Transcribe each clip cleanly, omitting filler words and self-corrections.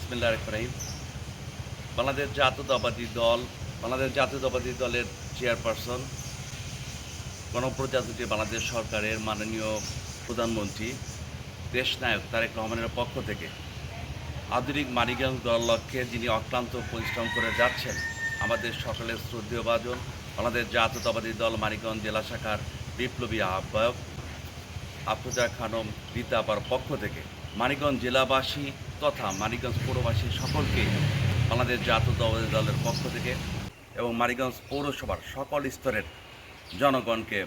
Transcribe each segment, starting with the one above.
বিসমিল্লাহির রহমানির রহিম। বাংলাদেশ জাতীয়তাবাদী দলের চেয়ারপারসন, গণপ্রজাতন্ত্রী বাংলাদেশ সরকারের মাননীয় প্রধানমন্ত্রী দেশনায়ক তারেক রহমানের পক্ষ থেকে আধুনিক মানিকগঞ্জ দল লক্ষ্যে যিনি অক্লান্ত পরিশ্রম করে যাচ্ছেন, আমাদের সকলের শ্রদ্ধেয় ভাজন বাংলাদেশ জাতীয়তাবাদী দল মানিকগঞ্জ জেলা শাখার বিপ্লবী আহ্বায়ক আফরোজা খানম রীতা আপার পক্ষ থেকে মানিকগঞ্জ জেলাবাসী তথা মানিকগঞ্জ পৌরবাসী সকলকে বাংলাদেশ জাতীয়তাবাদী দলের পক্ষ থেকে এবং মানিকগঞ্জ পৌরসভার সকল স্তরের জনগণকে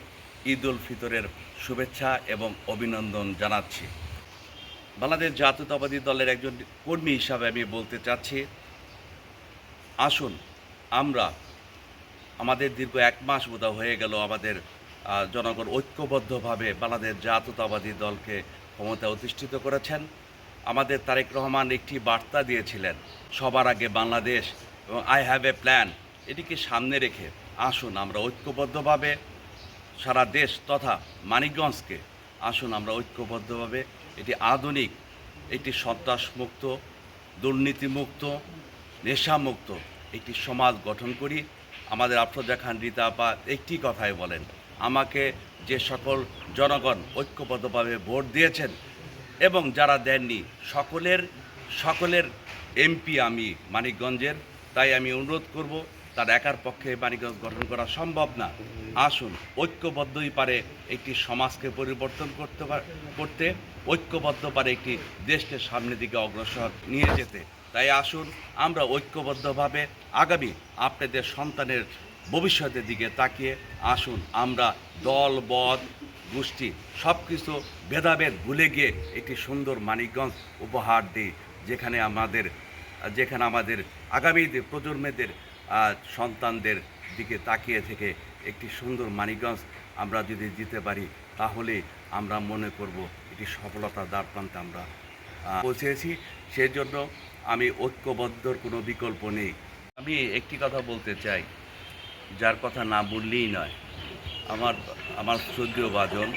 ঈদ উল ফিতরের শুভেচ্ছা এবং অভিনন্দন জানাচ্ছি। বাংলাদেশ জাতীয়তাবাদী দলের একজন কর্মী হিসাবে আমি বলতে চাচ্ছি, আসুন আমরা আমাদের দীর্ঘ 1 মাস বোধহয় হয়ে গেল আমাদের জনগণ ঐক্যবদ্ধভাবে বাংলাদেশ জাতীয়তাবাদী দলকে ক্ষমতায় অধিষ্ঠিত করেছেন। আমাদের তারেক রহমান একটি বার্তা দিয়েছিলেন, সবার আগে বাংলাদেশ এবং আই হ্যাভ এ প্ল্যান। এটিকে সামনে রেখে আসুন আমরা ঐক্যবদ্ধভাবে সারা দেশ তথা মানিকগঞ্জকে আসুন আমরা ঐক্যবদ্ধভাবে এটি আধুনিক, একটি সন্ত্রাসমুক্ত, দুর্নীতিমুক্ত, নেশামুক্ত একটি সমাজ গঠন করি। আমাদের আফরোজা খান রীতা আপা একটি কথাই বলেন, আমাকে যে সকল জনগণ ঐক্যবদ্ধভাবে ভোট দিয়েছেন এবং যারা দেননি সকলের এমপি আমি মানিকগঞ্জের, তাই আমি অনুরোধ করব, তার একার পক্ষে মানিকগঞ্জ গঠন করা সম্ভব না। আসুন ঐক্যবদ্ধই পারে একটি সমাজকে পরিবর্তন করতে ঐক্যবদ্ধ পারে একটি দেশকে সামনের দিকে অগ্রসর নিয়ে যেতে। তাই আসুন আমরা ঐক্যবদ্ধভাবে আগামী আপনাদের সন্তানের ভবিষ্যতের দিকে তাকিয়ে আসুন আমরা দল বদ গোষ্ঠী সব কিছু ভেদাভেদ ভুলে গিয়ে একটি সুন্দর মানিকগঞ্জ উপহার দিই, যেখানে আমাদের আগামী প্রজন্মের সন্তানদের দিকে তাকিয়ে থেকে একটি সুন্দর মানিকগঞ্জ আমরা যদি দিতে পারি, তাহলে আমরা মনে করব এটি সফলতার দ্বারপ্রান্তে আমরা পৌঁছেছি। সেই জন্য আমি ঐক্যবদ্ধর কোনো বিকল্প নেই। আমি একটি কথা বলতে চাই, যার কথা না বললেই নয়, আমার শ্রদ্ধেয় ভাজন,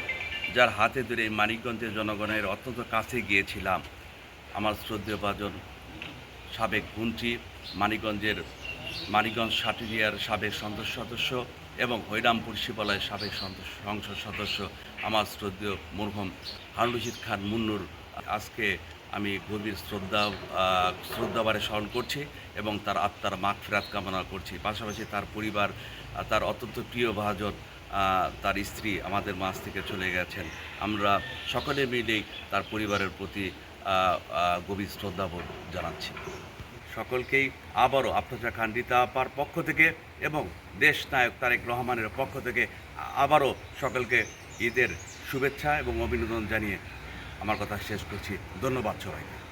যার হাতে ধরে মানিকগঞ্জের জনগণের অত্যন্ত কাছে গিয়েছিলাম, আমার শ্রদ্ধেয় ভাজন সাবেক মন্ত্রী, মানিকগঞ্জ সাটুরিয়ার সাবেক সংসদ সদস্য এবং হরিরামপুর শিবালয়ের সাবেক সংসদ সদস্য আমার শ্রদ্ধেয় মরহুম হারুন রশিদ খান মুন্নুর আজকে আমি গভীর শ্রদ্ধাভরে স্মরণ করছি এবং তার আত্মার মাগফিরাত কামনা করছি। পাশাপাশি তার পরিবার, তার অত্যন্ত প্রিয় ভাজন, তার স্ত্রী আমাদের মাঝ থেকে চলে গেছেন। আমরা সকলে মিলেই তার পরিবারের প্রতি গভীর শ্রদ্ধাবোধ জানাচ্ছি। সকলকেই আবারও আফরোজা খান রীতা আপার পক্ষ থেকে এবং দেশ নায়ক তারেক রহমানের পক্ষ থেকে আবারও সকলকে ঈদের শুভেচ্ছা এবং অভিনন্দন জানিয়ে আমার কথা শেষ করছি। ধন্যবাদ সবাইকে।